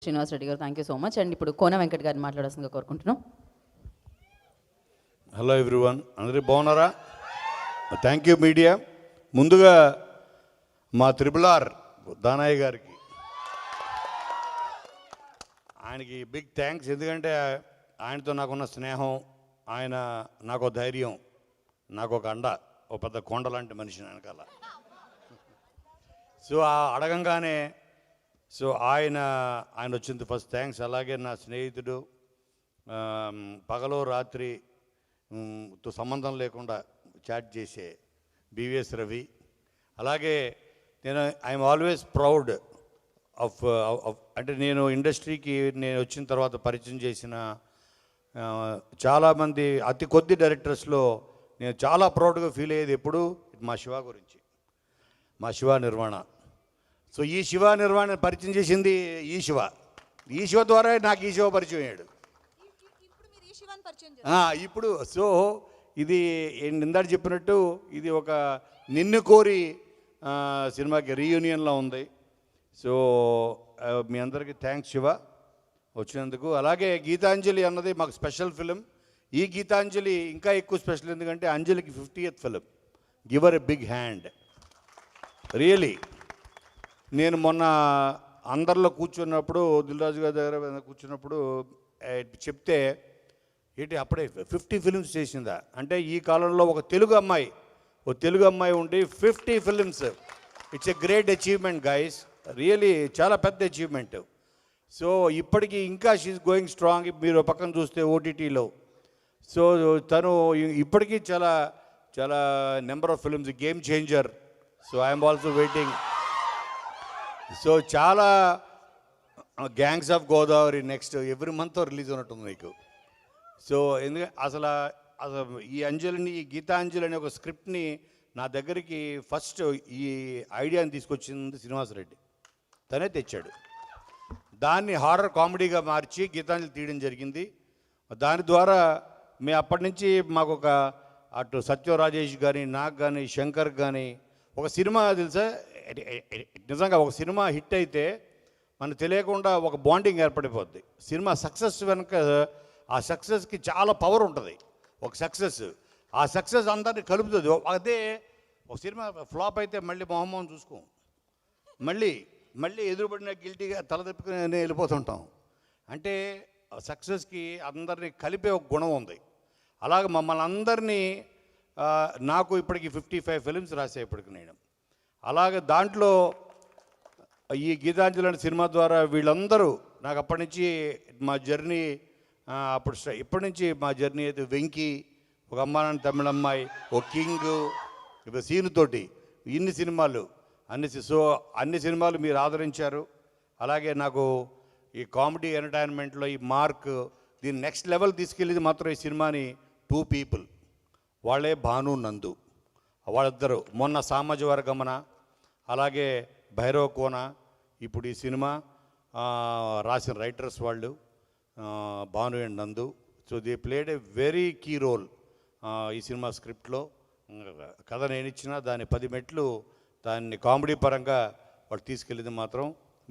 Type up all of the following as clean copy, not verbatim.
శ్రీనివాస్ రెడ్డి గారు, thank you so much. And ఇప్పుడు కోన వెంకట్ గారిని మాట్లాడాల్సిందిగా కోరుకుంటున్నాం. హలో ఎవ్రీవన్, అందరూ బాగున్నారా? Thank you media. ముందుగా మా త్రిపుల్ దానయ్య గారికి, ఆయనకి బిగ్ థ్యాంక్స్. ఎందుకంటే ఆయనతో నాకున్న స్నేహం, ఆయన నాకు ధైర్యం, నాకు ఒక అండ, ఒక పెద్ద కొండ లాంటి మనిషి వెనకాల. సో అడగంగానే ఆయన వచ్చింది ఫస్ట్ థ్యాంక్స్. అలాగే నా స్నేహితుడు, పగలో రాత్రి తో సంబంధం లేకుండా చాట్ చేసే బివిఎస్ రవి. అలాగే ఐఎమ్ ఆల్వేస్ ప్రౌడ్ ఆఫ్ అంటే నేను ఇండస్ట్రీకి వచ్చిన తర్వాత పరిచయం చేసిన చాలామంది అతి కొద్ది డైరెక్టర్స్లో నేను చాలా ప్రౌడ్గా ఫీల్ అయ్యేది ఎప్పుడు మా శివ గురించి, మా శివ నిర్వాణ. సో ఈ శివ నిర్వాణ పరిచయం చేసింది ఈ శివ ద్వారా నాకు ఈ శివ పరిచయం అయ్యాడు ఇప్పుడు. సో ఇది ఇందాక చెప్పినట్టు ఇది ఒక నిన్ను కోరి సినిమాకి రీయూనియన్లో ఉంది. సో మీ అందరికీ థ్యాంక్స్ శివ వచ్చినందుకు. అలాగే గీతాంజలి అన్నది మాకు స్పెషల్ ఫిలిం. ఈ గీతాంజలి ఇంకా ఎక్కువ స్పెషల్, ఎందుకంటే అంజలికి 50th film. Give her a big hand really. నేను మొన్న అందరిలో కూర్చున్నప్పుడు, దిల్ రాజు గారి దగ్గర కూర్చున్నప్పుడు చెప్తే ఏంటి అప్పుడే 50 ఫిలిమ్స్ చేసిందా అంటే, ఈ కాలంలో ఒక తెలుగు అమ్మాయి ఉండి 50 films, it's a great achievement guys, really చాలా పెద్ద అచీవ్మెంట్. సో ఇప్పటికీ ఇంకా షీఈస్ గోయింగ్ స్ట్రాంగ్. మీరు పక్కన చూస్తే ఓటీటీలో, సో తను ఇప్పటికీ చాలా చాలా number of films, Game Changer. So I'm also waiting. So చాలా Gangs of Godavari next every month release ఉన్నట్టుంది నీకు. సో ఎందుకంటే అసలు ఈ గీతాంజలి అనే ఒక స్క్రిప్ట్ని నా దగ్గరికి ఫస్ట్ ఈ ఐడియాని తీసుకొచ్చింది శ్రీనివాసరెడ్డి, తనే తెచ్చాడు. దాన్ని హారర్ కామెడీగా మార్చి గీతాంజలి తీయడం జరిగింది. దాని ద్వారా మేము అప్పటి నుంచి మాకు ఒక అటు సత్యం రాజేష్ కానీ, నాకు కానీ, శంకర్ కానీ ఒక సినిమా తెలుసా, నిజంగా ఒక సినిమా హిట్ అయితే మనకు తెలియకుండా ఒక బాండింగ్ ఏర్పడిపోద్ది. సినిమా సక్సెస్ వెనుక ఆ సక్సెస్కి చాలా పవర్ ఉంటుంది. ఒక సక్సెస్, ఆ సక్సెస్ అందరినీ కలుపుతుంది. అదే ఒక సినిమా ఫ్లాప్ అయితే మళ్ళీ మొహమ్మం చూసుకోం, మళ్ళీ ఎదురుపడిన గిల్టీగా తల తిప్పుకుని వెళ్ళిపోతుంటాం. అంటే సక్సెస్కి అందరినీ కలిపే ఒక గుణం ఉంది. అలాగే మమ్మల్ని అందరినీ, నాకు ఇప్పటికి 55 ఫిలిమ్స్ రాసే ఇప్పటికి నేను. అలాగే దాంట్లో ఈ గీతాంజలి అనే సినిమా ద్వారా వీళ్ళందరూ నాకు అప్పటి నుంచి మా జర్నీ, ఇప్పటి నుంచి మా జర్నీ అయితే వెంకీ, ఒక అమ్మానాన్న తమిళమ్మాయి, ఒక కింగ్, ఇప్పుడు సీనుతోటి ఇన్ని సినిమాలు, అన్ని సినిమాలు మీరు ఆదరించారు. అలాగే నాకు ఈ కామెడీ ఎంటర్టైన్మెంట్లో ఈ మార్క్, దీన్ని నెక్స్ట్ లెవెల్ తీసుకెళ్ళేది మాత్రం ఈ సినిమాని 2 people, వాళ్ళే భాను నందు. వాళ్ళిద్దరు మొన్న సామాజిక వర్గమన, అలాగే భైరవ కోన, ఇప్పుడు ఈ సినిమా రాసిన రైటర్స్ వాళ్ళు Bhanu and Nandu. So they played a very key role ఈ సినిమా స్క్రిప్ట్లో. కథ నేను ఇచ్చినా దాన్ని 10 మెట్లు దాన్ని కామెడీ పరంగా వాళ్ళు తీసుకెళ్ళింది మాత్రం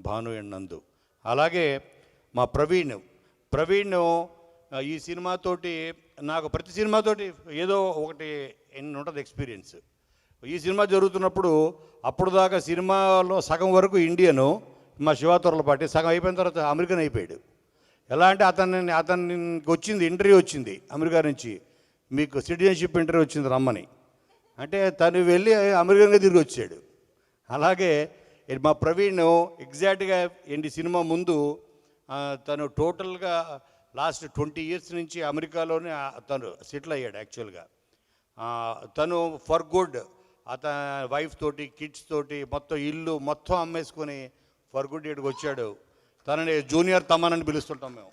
భాను అండ్ నందు. అలాగే మా ప్రవీణ్ ఈ సినిమాతోటి నాకు ప్రతి సినిమాతోటి ఏదో ఒకటి ఉంటుంది ఎక్స్పీరియన్స్. ఈ సినిమా జరుగుతున్నప్పుడు అప్పుడు దాకా సినిమాలో సగం వరకు ఇండియను, మా శివతొరలపాటి, సగం అయిపోయిన తర్వాత అమెరికన్ అయిపోయాడు. ఎలా అంటే అతనికి వచ్చింది ఇంటర్వ్యూ వచ్చింది అమెరికా నుంచి, మీకు సిటిజన్షిప్ ఇంటర్వ్యూ వచ్చింది రమ్మని. అంటే తను వెళ్ళి అమెరికన్గా తిరిగి వచ్చాడు. అలాగే మా ప్రవీణ్ ఎగ్జాక్ట్గా ఏంటి సినిమా ముందు తను టోటల్గా లాస్ట్ 20 years నుంచి అమెరికాలోనే తను సెటిల్ అయ్యాడు. యాక్చువల్గా తను ఫర్ గుడ్ అతని వైఫ్ తోటి, కిడ్స్ తోటి మొత్తం ఇల్లు మొత్తం అమ్మేసుకొని ఫర్ గుడ్ ఇక్కడికి వచ్చాడు. తనని జూనియర్ తమ్మన్ అని పిలుస్తుంటాం మేము.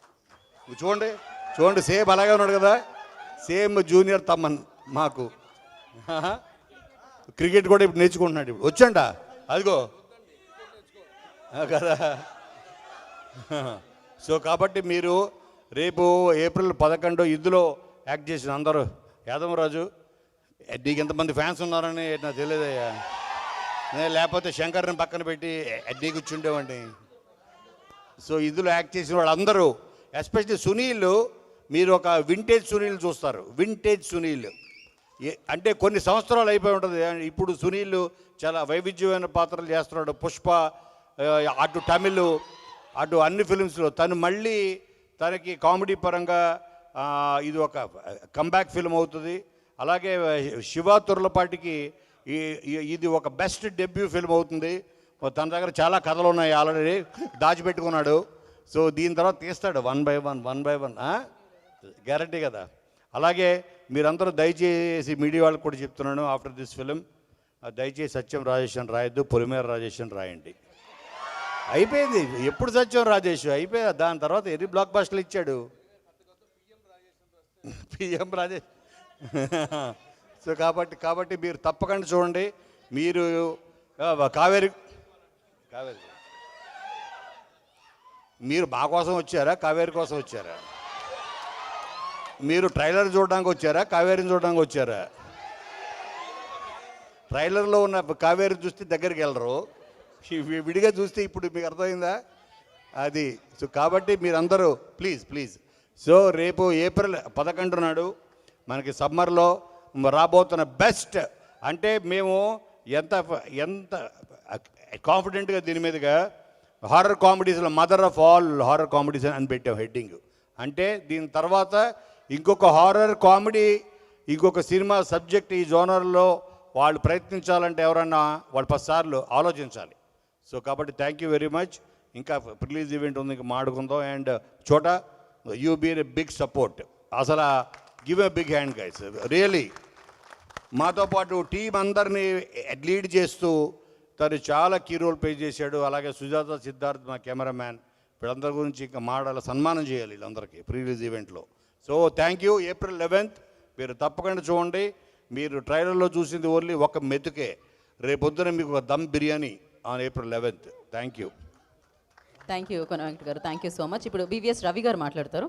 చూడండి సేమ్ అలాగే ఉన్నాడు కదా, సేమ్ జూనియర్ తమ్మన్ మాకు. క్రికెట్ కూడా ఇప్పుడు నేర్చుకుంటున్నాడు, ఇప్పుడు వచ్చంట అదిగో కదా. సో కాబట్టి మీరు రేపు April 11 ఇందులో యాక్ట్ చేసిన అందరూ, యాదవరాజు నీకు ఎంతమంది ఫ్యాన్స్ ఉన్నారని నాకు తెలియదయ్యా. లేకపోతే శంకర్ని పక్కన పెట్టి నీకు కూర్చుండేవాడిని. సో ఇందులో యాక్ట్ చేసిన వాళ్ళందరూ, ఎస్పెషల్లీ సునీల్, మీరు ఒక వింటేజ్ సునీల్ చూస్తారు. వింటేజ్ సునీల్ అంటే కొన్ని సంవత్సరాలు అయిపోయి ఉంటుంది. ఇప్పుడు సునీల్ చాలా వైవిధ్యమైన పాత్రలు చేస్తున్నాడు. పుష్ప, అటు తమిళ్, అటు అన్ని ఫిలిమ్స్లో తను మళ్ళీ తనకి కామెడీ పరంగా ఇది ఒక కంబ్యాక్ ఫిల్మ్ అవుతుంది. అలాగే శివ తుర్లపాటికి ఇది ఒక బెస్ట్ డెబ్యూ ఫిల్మ్ అవుతుంది. తన దగ్గర చాలా కథలు ఉన్నాయి, ఆల్రెడీ దాచిపెట్టుకున్నాడు. సో దీని తర్వాత తీస్తాడు వన్ బై వన్ గ్యారంటీ కదా. అలాగే మీరందరూ దయచేసి మీడియా వాళ్ళకి కూడా చెప్తున్నాను, ఆఫ్టర్ దిస్ ఫిలిం దయచేసి సత్యం రాజేష్ అని రాయొద్దు, పొలిమేర రాజేష్ అని రాయండి. అయిపోయింది. ఎప్పుడు సత్యం రాజేష్ అయిపోయా, దాని తర్వాత ఎన్ని బ్లాక్ బస్టర్లు ఇచ్చాడు పిఎం రాజేష్. సో కాబట్టి మీరు తప్పకుండా చూడండి. మీరు కావేరి మీరు మా కోసం వచ్చారా, కావేరి కోసం వచ్చారా? మీరు ట్రైలర్ చూడడానికి వచ్చారా, కావేరిని చూడడానికి వచ్చారా? ట్రైలర్లో ఉన్న కావేరిని చూస్తే దగ్గరికి వెళ్ళరు, విడిగా చూస్తే ఇప్పుడు మీకు అర్థమైందా అది. సో కాబట్టి మీరందరూ ప్లీజ్ సో రేపు ఏప్రిల్ 11 నాడు మనకి సమ్మర్లో రాబోతున్న బెస్ట్, అంటే మేము ఎంత కాన్ఫిడెంట్గా దీని మీదుగా హారర్ కామెడీస్లో mother of all horror comedies అని పెట్టాం హెడ్డింగ్. అంటే దీని తర్వాత ఇంకొక హారర్ కామెడీ, ఇంకొక సినిమా సబ్జెక్ట్ ఈ జోనర్లో వాళ్ళు ప్రయత్నించాలంటే ఎవరన్నా వాళ్ళు 10 సార్లు ఆలోచించాలి. సో కాబట్టి థ్యాంక్ యూ వెరీ మచ్. ఇంకా రిలీజ్ ఈవెంట్ ఉంది, ఇంకా మాడుకుందాం. అండ్ చోట you been a big support. అసలు give a big hand guys, really. మాతో పాటు టీం అందరినీ లీడ్ చేస్తూ తను చాలా కీ రోల్ ప్లే చేశాడు. అలాగే సుజాత, సిద్ధార్థ్ మా కెమెరామ్యాన్, వీళ్ళందరి గురించి ఇంకా మాడాలి, సన్మానం చేయాలి వీళ్ళందరికీ ప్రీ రిలీజ్ ఈవెంట్లో. So thank you. April 11th మీరు తప్పకుండా చూడండి. మీరు ట్రైలర్లో చూసింది ఓన్లీ ఒక మెతుకే, రేపొద్దున మీకు ఒక dum biryani on April 11th. Thank you Kona Venkat garu, thank you so much. ఇప్పుడు వివిఎస్ రవి గారు మాట్లాడతారు.